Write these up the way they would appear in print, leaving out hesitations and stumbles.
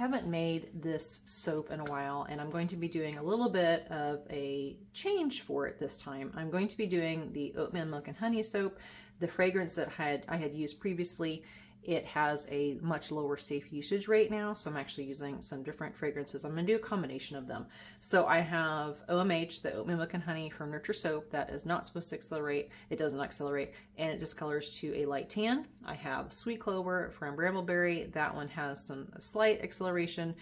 haven't made this soap in a while, and I'm going to be doing a little bit of a change for it this time. I'm going to be doing the oatmeal milk and honey soap. The fragrance that I had used previously, it has a much lower safe usage rate now, so I'm actually using some different fragrances. I'm going to do a combination of them. So I have OMH, the oatmeal milk and honey from Nurture Soap. That is not supposed to accelerate. It doesn't accelerate, and it discolors to a light tan. I have Sweet Clover from Bramble Berry. That one has some slight acceleration,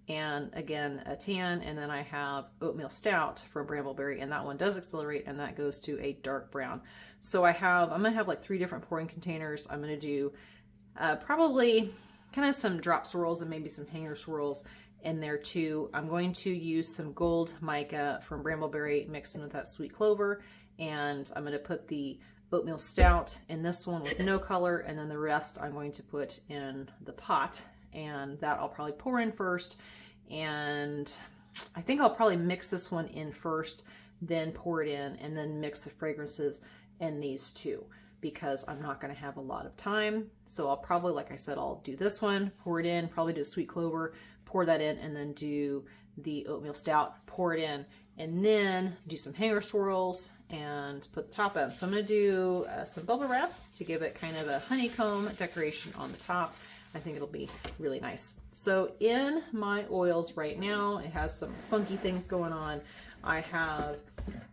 and again a tan. And then I have Oatmeal Stout from Bramble Berry, and that one does accelerate, and that goes to a dark brown. So I'm gonna have like 3 different pouring containers. I'm gonna do probably kind of some drop swirls and maybe some hanger swirls in there too. I'm going to use some gold mica from Bramble Berry mixed in with that Sweet Clover, and I'm going to put the Oatmeal Stout in this one with no color, and then the rest I'm going to put in the pot, and that I'll probably pour in first. And I think I'll probably mix this one in first, then pour it in, and then mix the fragrances in these two, because I'm not going to have a lot of time. So I'll probably, like I said, I'll do this one, pour it in, probably do a Sweet Clover, pour that in, and then do the Oatmeal Stout, pour it in, and then do some hanger swirls and put the top on. So I'm going to do some bubble wrap to give it kind of a honeycomb decoration on the top. I think it'll be really nice. So in my oils right now, it has some funky things going on. I have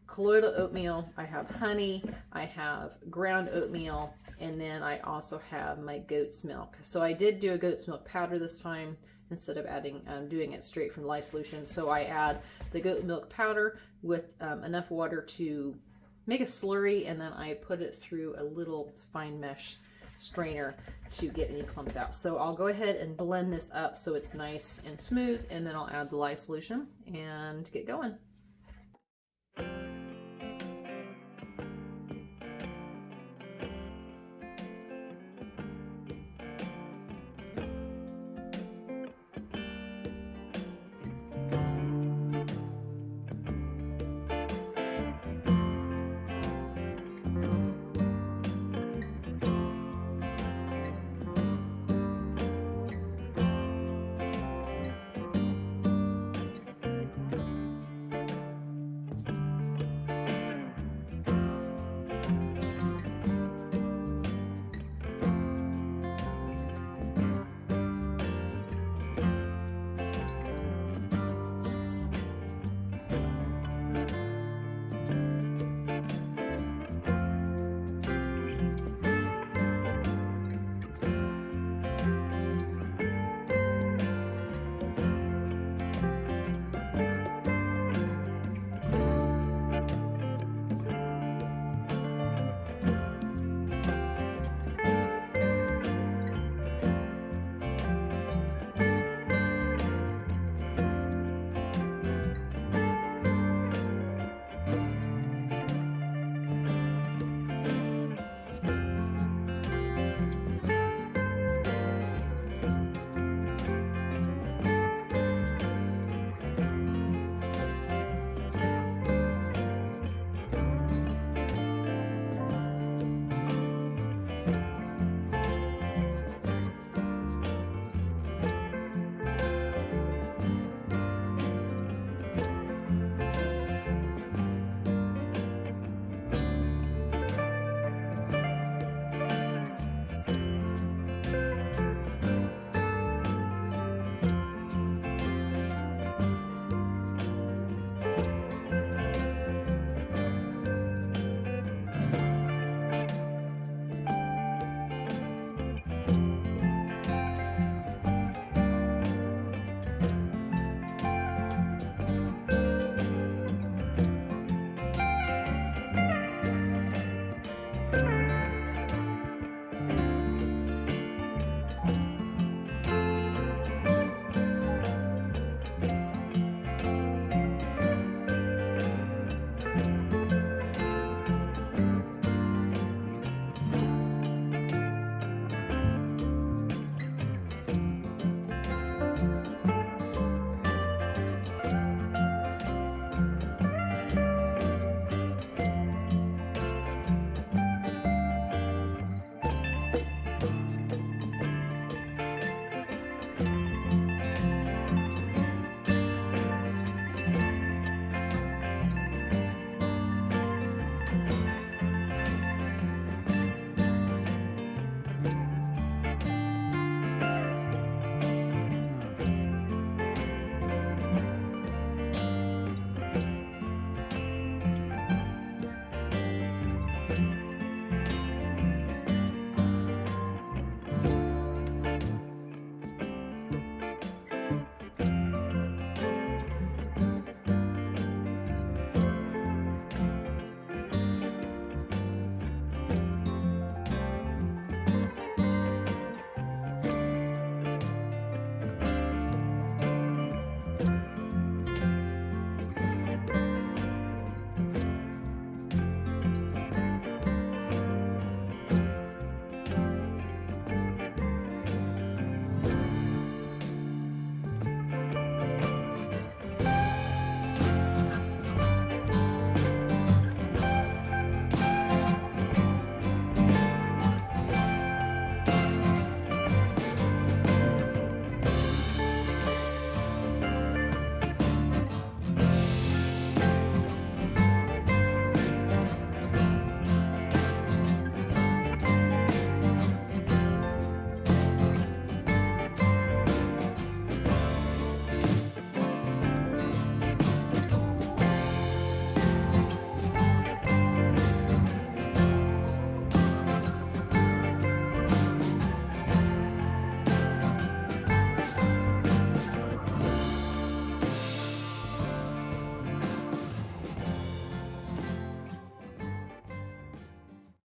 colloidal oatmeal, I have honey, I have ground oatmeal, and then I also have my goat's milk. So I did do a goat's milk powder this time instead of doing it straight from the lye solution. So I add the goat milk powder with enough water to make a slurry, and then I put it through a little fine mesh strainer to get any clumps out. So I'll go ahead and blend this up so it's nice and smooth, and then I'll add the lye solution and get going.